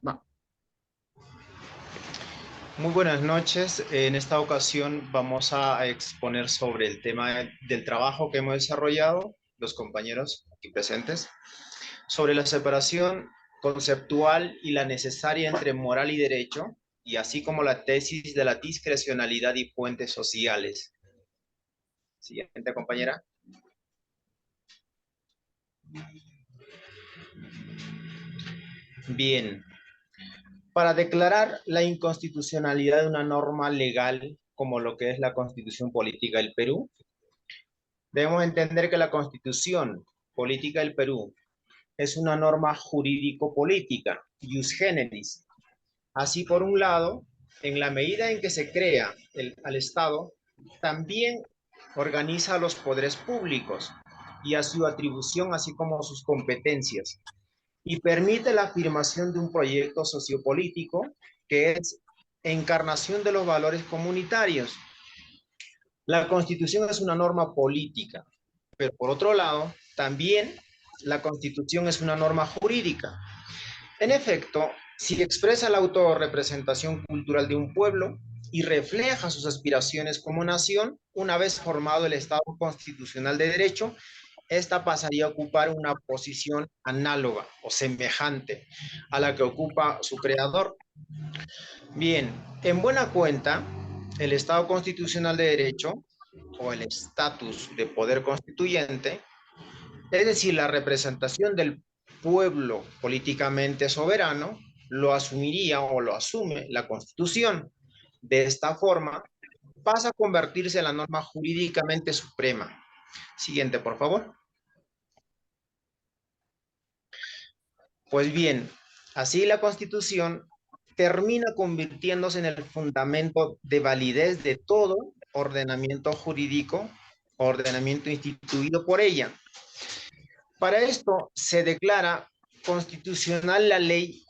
Va. Muy buenas noches. En esta ocasión vamos a exponer sobre el tema del trabajo que hemos desarrollado, los compañeros aquí presentes, sobre la separación conceptual y la necesaria entre moral y derecho, y así como la tesis de la discrecionalidad y puentes sociales. Siguiente, compañera. Bien. Para declarar la inconstitucionalidad de una norma legal como lo que es la Constitución Política del Perú, debemos entender que la Constitución Política del Perú es una norma jurídico-política, ius generis. Así, por un lado, en la medida en que se crea al Estado, también organiza a los poderes públicos y a su atribución, así como sus competencias, y permite la afirmación de un proyecto sociopolítico que es encarnación de los valores comunitarios. La Constitución es una norma política, pero por otro lado, también la Constitución es una norma jurídica. En efecto, si expresa la autorrepresentación cultural de un pueblo y refleja sus aspiraciones como nación, una vez formado el Estado constitucional de derecho, esta pasaría a ocupar una posición análoga o semejante a la que ocupa su creador. Bien, en buena cuenta, el Estado constitucional de derecho o el estatus de poder constituyente, es decir, la representación del pueblo políticamente soberano, lo asumiría o lo asume la Constitución. De esta forma, pasa a convertirse en la norma jurídicamente suprema. Siguiente, por favor. Pues bien, así la Constitución termina convirtiéndose en el fundamento de validez de todo ordenamiento jurídico, ordenamiento instituido por ella. Para esto se declara constitucional la ley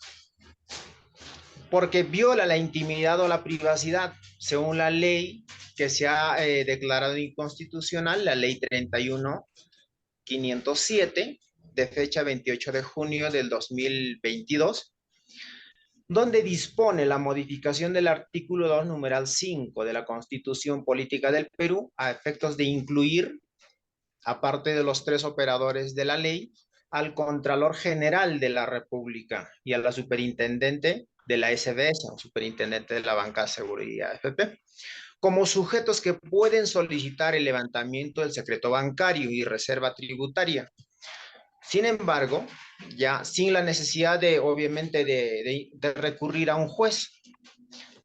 porque viola la intimidad o la privacidad, según la ley que se ha declarado inconstitucional, la ley 31.507, de fecha 28 de junio del 2022, donde dispone la modificación del artículo 2, numeral 5 de la Constitución Política del Perú a efectos de incluir, aparte de los tres operadores de la ley, al Contralor General de la República y a la Superintendente de la SBS, o Superintendente de la Banca de Seguridad FP, como sujetos que pueden solicitar el levantamiento del secreto bancario y reserva tributaria. Sin embargo, ya sin la necesidad de, obviamente, de recurrir a un juez.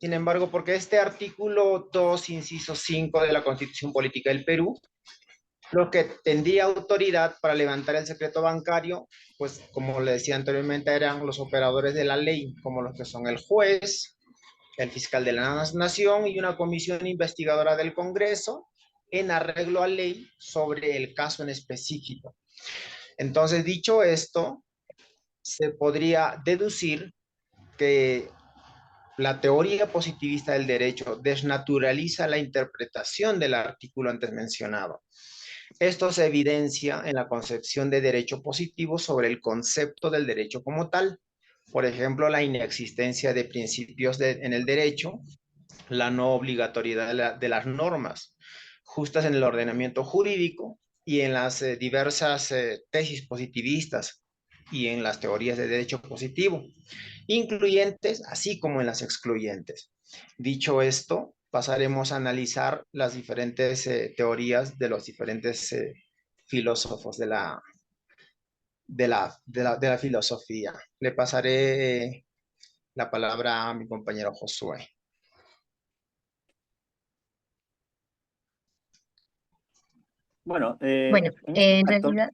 Sin embargo, porque este artículo 2, inciso 5 de la Constitución Política del Perú, lo que tendría autoridad para levantar el secreto bancario, pues como le decía anteriormente, eran los operadores de la ley, como los que son el juez, el fiscal de la Nación y una comisión investigadora del Congreso en arreglo a ley sobre el caso en específico. Entonces, dicho esto, se podría deducir que la teoría positivista del derecho desnaturaliza la interpretación del artículo antes mencionado. Esto se evidencia en la concepción de derecho positivo sobre el concepto del derecho como tal. Por ejemplo, la inexistencia de principios en el derecho, la no obligatoriedad de las normas justas en el ordenamiento jurídico y en las diversas tesis positivistas y en las teorías de derecho positivo, incluyentes así como en las excluyentes. Dicho esto, pasaremos a analizar las diferentes teorías de los diferentes filósofos de la filosofía. Le pasaré la palabra a mi compañero Josué. Bueno, Bueno, en este en acto, realidad,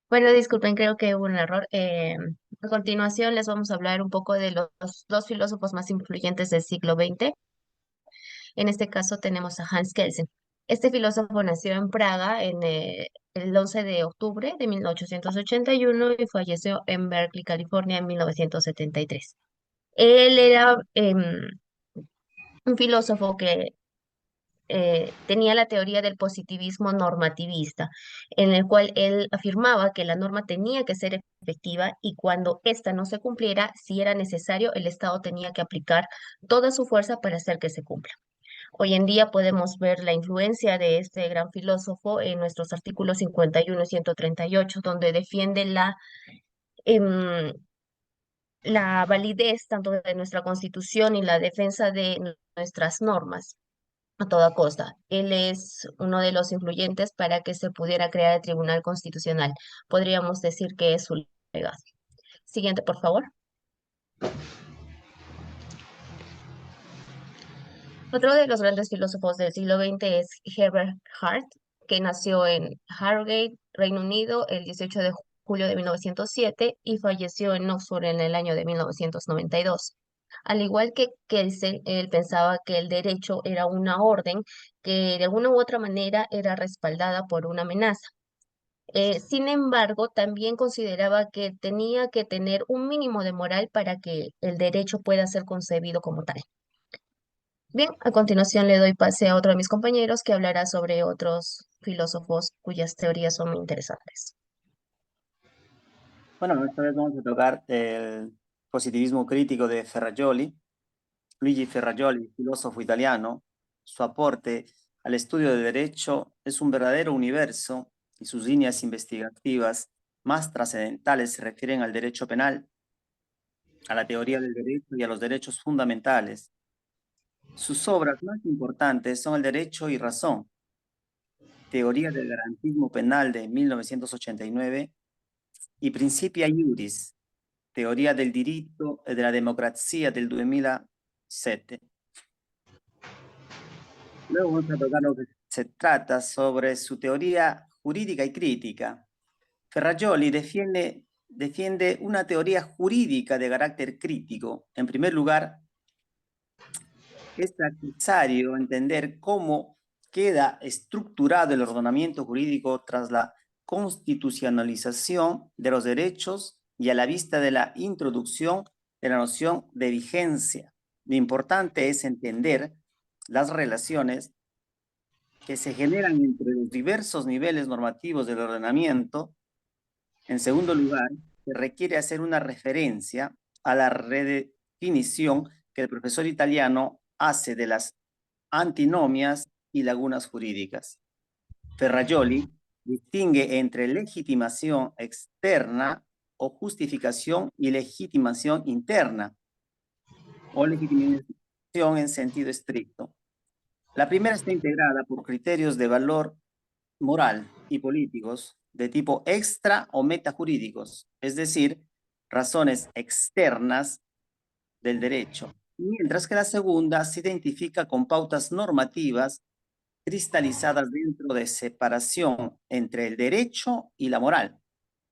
bueno, disculpen, creo que hubo un error. A continuación les vamos a hablar un poco de los dos filósofos más influyentes del siglo XX. En este caso tenemos a Hans Kelsen. Este filósofo nació en Praga el 11 de octubre de 1881 y falleció en Berkeley, California, en 1973. Él era un filósofo que tenía la teoría del positivismo normativista, en el cual él afirmaba que la norma tenía que ser efectiva y cuando ésta no se cumpliera, si era necesario, el Estado tenía que aplicar toda su fuerza para hacer que se cumpla. Hoy en día podemos ver la influencia de este gran filósofo en nuestros artículos 51 y 138, donde defiende em, la validez tanto de nuestra Constitución y la defensa de nuestras normas a toda costa. Él es uno de los influyentes para que se pudiera crear el Tribunal Constitucional. Podríamos decir que es su legado. Siguiente, por favor. Otro de los grandes filósofos del siglo XX es Herbert Hart, que nació en Harrogate, Reino Unido, el 18 de julio de 1907 y falleció en Oxford en el año de 1992. Al igual que Kelsen, él pensaba que el derecho era una orden que de alguna u otra manera era respaldada por una amenaza. Sin embargo, también consideraba que tenía que tener un mínimo de moral para que el derecho pueda ser concebido como tal. Bien, a continuación le doy pase a otro de mis compañeros que hablará sobre otros filósofos cuyas teorías son muy interesantes. Bueno, esta vez vamos a tocar el positivismo crítico de Ferrajoli. Luigi Ferrajoli, filósofo italiano, su aporte al estudio del derecho es un verdadero universo y sus líneas investigativas más trascendentales se refieren al derecho penal, a la teoría del derecho y a los derechos fundamentales. Sus obras más importantes son El Derecho y Razón, Teoría del Garantismo Penal de 1989 y Principia Iuris, Teoría del Diritto e della Democrazia del 2007. Luego vamos a tocar lo que se trata sobre su teoría jurídica y crítica. Ferrajoli defiende una teoría jurídica de carácter crítico. En primer lugar, es necesario entender cómo queda estructurado el ordenamiento jurídico tras la constitucionalización de los derechos y a la vista de la introducción de la noción de vigencia. Lo importante es entender las relaciones que se generan entre los diversos niveles normativos del ordenamiento. En segundo lugar, se requiere hacer una referencia a la redefinición que el profesor italiano hace de las antinomias y lagunas jurídicas. Ferrajoli distingue entre legitimación externa o justificación y legitimación interna o legitimación en sentido estricto. La primera está integrada por criterios de valor moral y políticos de tipo extra o metajurídicos, es decir, razones externas del derecho, mientras que la segunda se identifica con pautas normativas cristalizadas dentro de separación entre el derecho y la moral.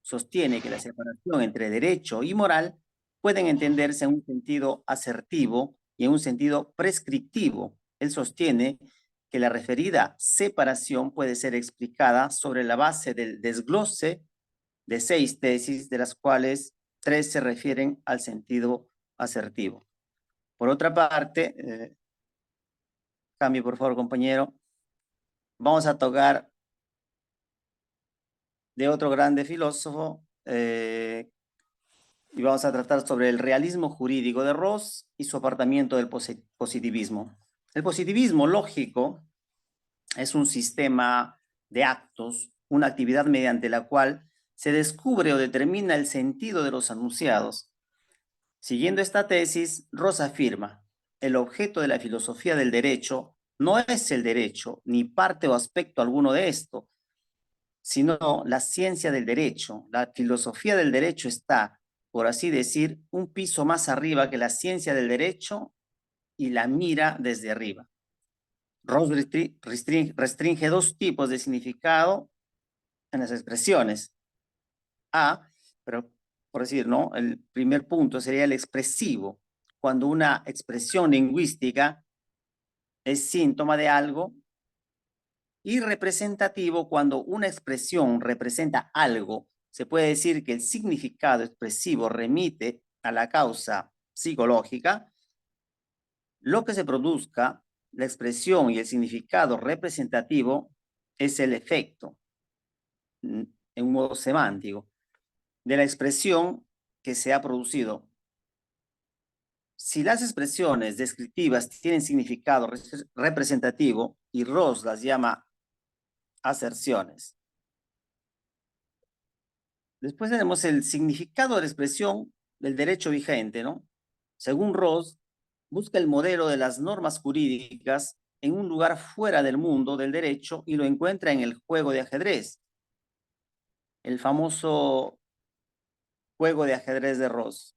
Sostiene que la separación entre derecho y moral pueden entenderse en un sentido asertivo y en un sentido prescriptivo. Él sostiene que la referida separación puede ser explicada sobre la base del desglose de 6 tesis, de las cuales 3 se refieren al sentido asertivo. Por otra parte, cambio por favor, compañero, vamos a tocar de otro grande filósofo y vamos a tratar sobre el realismo jurídico de Rawls y su apartamiento del positivismo. El positivismo lógico es un sistema de actos, una actividad mediante la cual se descubre o determina el sentido de los anunciados. Siguiendo esta tesis, Rawls afirma: el objeto de la filosofía del derecho no es el derecho, ni parte o aspecto alguno de esto, sino la ciencia del derecho. La filosofía del derecho está, por así decir, un piso más arriba que la ciencia del derecho y la mira desde arriba. Rawls restringe 2 tipos de significado en las expresiones. Pero por decir, ¿no? El primer punto sería el expresivo. Cuando una expresión lingüística es síntoma de algo, y representativo cuando una expresión representa algo. Se puede decir que el significado expresivo remite a la causa psicológica. Lo que se produzca la expresión y el significado representativo es el efecto, en un modo semántico, de la expresión que se ha producido. Si las expresiones descriptivas tienen significado representativo, y Ross las llama aserciones. Después tenemos el significado de la expresión del derecho vigente, ¿no? Según Ross, busca el modelo de las normas jurídicas en un lugar fuera del mundo del derecho y lo encuentra en el juego de ajedrez, el famoso juego de ajedrez de Ross.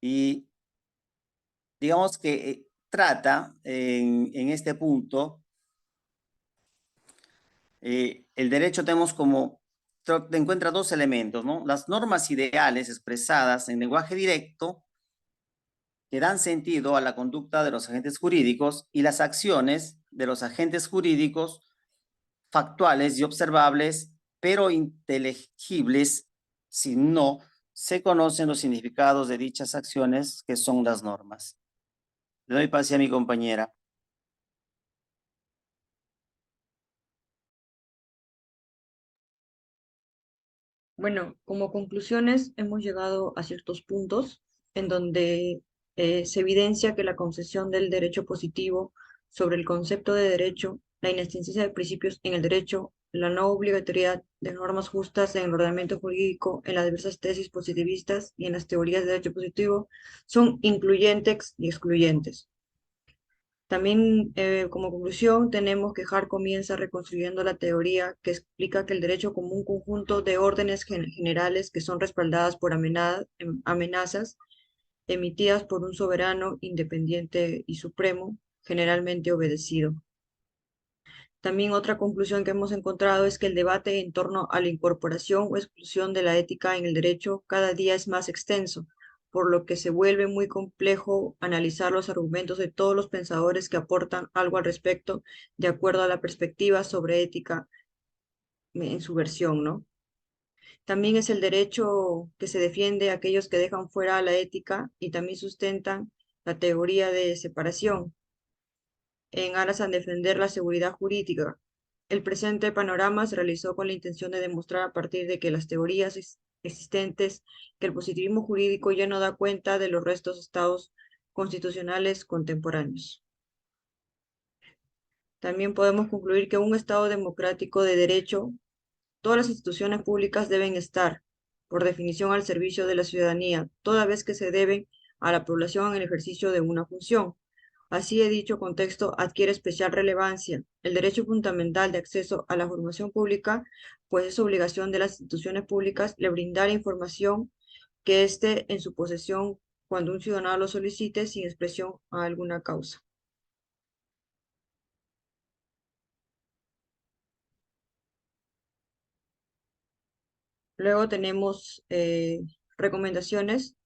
Y digamos que trata en este punto, el derecho tenemos como, encuentra dos elementos, ¿no? Las normas ideales expresadas en lenguaje directo que dan sentido a la conducta de los agentes jurídicos y las acciones de los agentes jurídicos factuales y observables, pero inteligibles si no se conocen los significados de dichas acciones que son las normas. Le doy pase a mi compañera. Bueno, como conclusiones hemos llegado a ciertos puntos en donde se evidencia que la concesión del derecho positivo sobre el concepto de derecho, la inexistencia de principios en el derecho, la no obligatoriedad de normas justas en el ordenamiento jurídico, en las diversas tesis positivistas y en las teorías de derecho positivo, son incluyentes y excluyentes. También, como conclusión, tenemos que Hart comienza reconstruyendo la teoría que explica que el derecho como un conjunto de órdenes generales que son respaldadas por amenazas emitidas por un soberano independiente y supremo, generalmente obedecido. También otra conclusión que hemos encontrado es que el debate en torno a la incorporación o exclusión de la ética en el derecho cada día es más extenso, por lo que se vuelve muy complejo analizar los argumentos de todos los pensadores que aportan algo al respecto, de acuerdo a la perspectiva sobre ética en su versión, ¿no? También es el derecho que se defiende a aquellos que dejan fuera a la ética y también sustentan la teoría de separación en aras a defender la seguridad jurídica. El presente panorama se realizó con la intención de demostrar a partir de que las teorías existentes que el positivismo jurídico ya no da cuenta de los restos estados constitucionales contemporáneos. También podemos concluir que un Estado democrático de derecho, todas las instituciones públicas deben estar, por definición, al servicio de la ciudadanía, toda vez que se deben a la población en el ejercicio de una función. Así, dicho contexto adquiere especial relevancia el derecho fundamental de acceso a la formación pública, pues es obligación de las instituciones públicas le brindar información que esté en su posesión cuando un ciudadano lo solicite sin expresión a alguna causa. Luego tenemos recomendaciones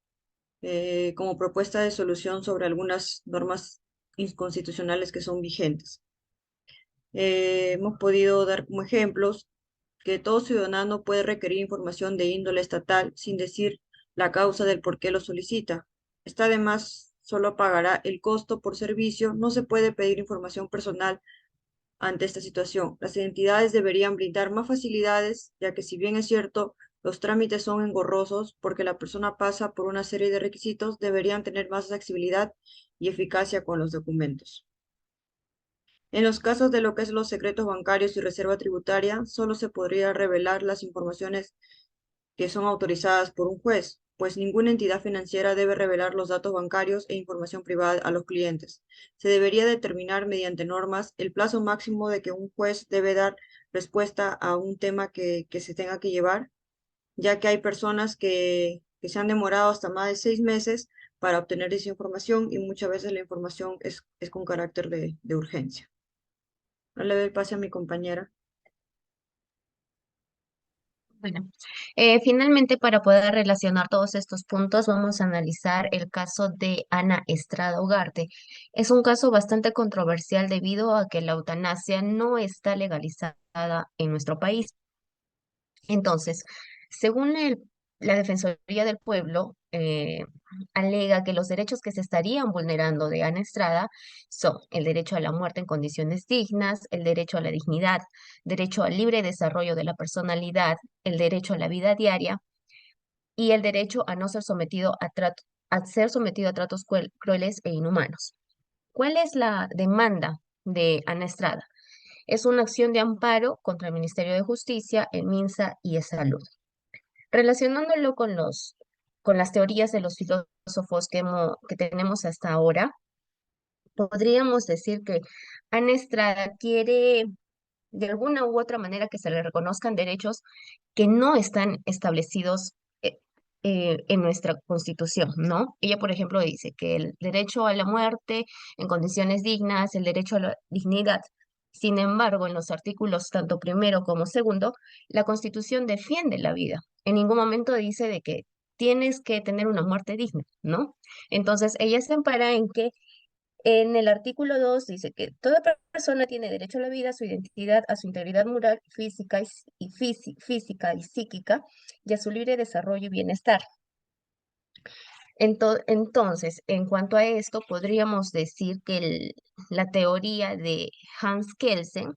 como propuesta de solución sobre algunas normas inconstitucionales que son vigentes. Hemos podido dar como ejemplos que todo ciudadano puede requerir información de índole estatal sin decir la causa del por qué lo solicita. Está además, solo pagará el costo por servicio, no se puede pedir información personal ante esta situación. Las entidades deberían brindar más facilidades, ya que si bien es cierto, los trámites son engorrosos porque la persona pasa por una serie de requisitos, deberían tener más accesibilidad y eficacia con los documentos. En los casos de lo que es los secretos bancarios y reserva tributaria, solo se podría revelar las informaciones que son autorizadas por un juez, pues ninguna entidad financiera debe revelar los datos bancarios e información privada a los clientes. Se debería determinar mediante normas el plazo máximo de que un juez debe dar respuesta a un tema que se tenga que llevar, ya que hay personas que se han demorado hasta más de 6 meses para obtener esa información y muchas veces la información es con carácter de urgencia. No le doy pase a mi compañera. Bueno, finalmente para poder relacionar todos estos puntos vamos a analizar el caso de Ana Estrada Ugarte. Es un caso bastante controversial debido a que la eutanasia no está legalizada en nuestro país. Entonces, según la Defensoría del Pueblo, alega que los derechos que se estarían vulnerando de Ana Estrada son el derecho a la muerte en condiciones dignas, el derecho a la dignidad, derecho al libre desarrollo de la personalidad, el derecho a la vida diaria y el derecho a no ser sometido a ser sometido a tratos crueles e inhumanos. ¿Cuál es la demanda de Ana Estrada? Es una acción de amparo contra el Ministerio de Justicia, el MINSA y el Salud. Relacionándolo con las teorías de los filósofos que tenemos hasta ahora, podríamos decir que Ana Estrada quiere de alguna u otra manera que se le reconozcan derechos que no están establecidos en nuestra Constitución, ¿no? Ella, por ejemplo, dice que el derecho a la muerte en condiciones dignas, el derecho a la dignidad. Sin embargo, en los artículos tanto primero como segundo, la Constitución defiende la vida. En ningún momento dice de que tienes que tener una muerte digna, ¿no? Entonces, ella se ampara en que en el artículo 2 dice que toda persona tiene derecho a la vida, a su identidad, a su integridad moral, física y psíquica, y a su libre desarrollo y bienestar. Entonces, en cuanto a esto, podríamos decir que la teoría de Hans Kelsen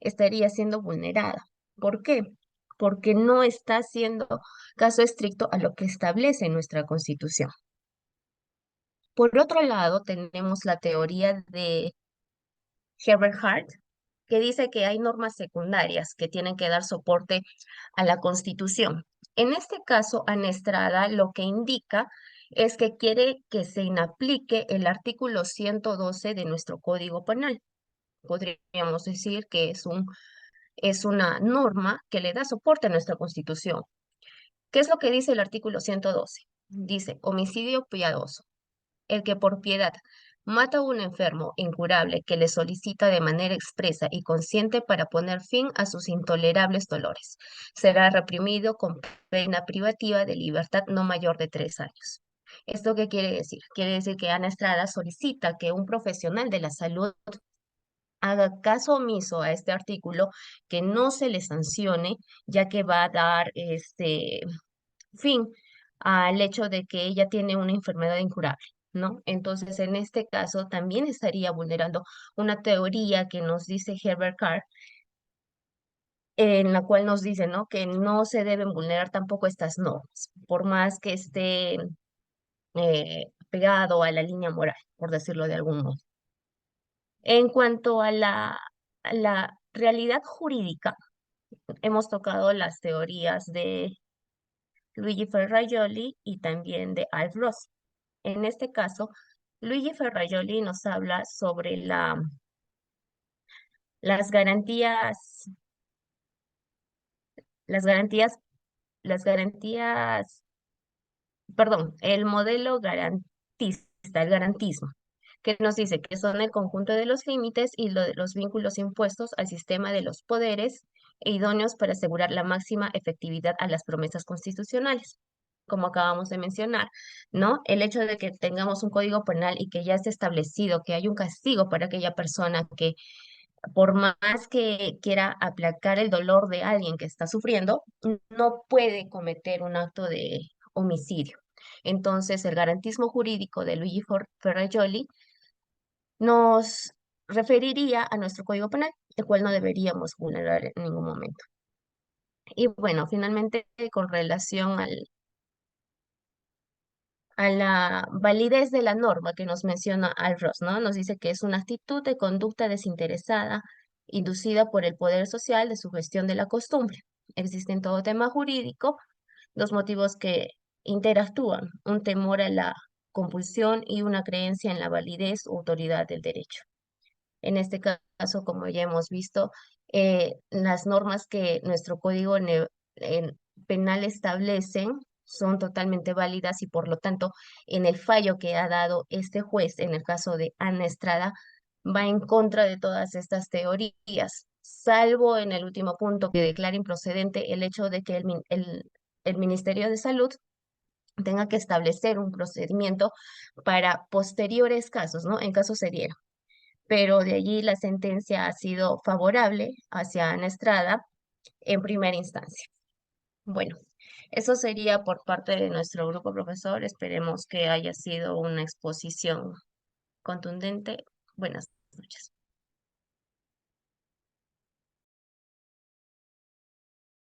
estaría siendo vulnerada. ¿Por qué? Porque no está haciendo caso estricto a lo que establece nuestra Constitución. Por otro lado, tenemos la teoría de Herbert Hart, que dice que hay normas secundarias que tienen que dar soporte a la Constitución. En este caso, Ana Estrada lo que indica es que quiere que se inaplique el artículo 112 de nuestro Código Penal. Podríamos decir que es una norma que le da soporte a nuestra Constitución. ¿Qué es lo que dice el artículo 112? Dice, homicidio piadoso. El que por piedad mata a un enfermo incurable que le solicita de manera expresa y consciente para poner fin a sus intolerables dolores, será reprimido con pena privativa de libertad no mayor de 3 años. ¿Esto qué quiere decir? Quiere decir que Ana Estrada solicita que un profesional de la salud haga caso omiso a este artículo, que no se le sancione, ya que va a dar fin al hecho de que ella tiene una enfermedad incurable, ¿no? Entonces, en este caso, también estaría vulnerando una teoría que nos dice Herbert Carr, en la cual nos dice, ¿no? Que no se deben vulnerar tampoco estas normas, por más que esté pegado a la línea moral, por decirlo de algún modo. En cuanto a la realidad jurídica, hemos tocado las teorías de Luigi Ferrajoli y también de Alf Ross. En este caso, Luigi Ferrajoli nos habla sobre las garantías, las garantías, las garantías, perdón, el modelo garantista, el garantismo, que nos dice que son el conjunto de los límites y los vínculos impuestos al sistema de los poderes e idóneos para asegurar la máxima efectividad a las promesas constitucionales. Como acabamos de mencionar, ¿no? El hecho de que tengamos un código penal y que ya esté establecido que hay un castigo para aquella persona que por más que quiera aplacar el dolor de alguien que está sufriendo, no puede cometer un acto de homicidio. Entonces, el garantismo jurídico de Luigi Ferrajoli nos referiría a nuestro Código Penal, el cual no deberíamos vulnerar en ningún momento. Y bueno, finalmente, con relación a la validez de la norma que nos menciona Al Ross, ¿no? Nos dice que es una actitud de conducta desinteresada, inducida por el poder social de su gestión de la costumbre. Existe en todo tema jurídico dos motivos que interactúan, un temor a la compulsión y una creencia en la validez o autoridad del derecho. En este caso, como ya hemos visto, las normas que nuestro código penal establece son totalmente válidas y por lo tanto, en el fallo que ha dado este juez, en el caso de Ana Estrada, va en contra de todas estas teorías, salvo en el último punto que declara improcedente el hecho de que el Ministerio de Salud tenga que establecer un procedimiento para posteriores casos, ¿no? En caso se diera, pero de allí la sentencia ha sido favorable hacia Ana Estrada en primera instancia. Bueno, Eso sería por parte de nuestro grupo profesor. Esperemos que haya sido una exposición contundente. Buenas noches.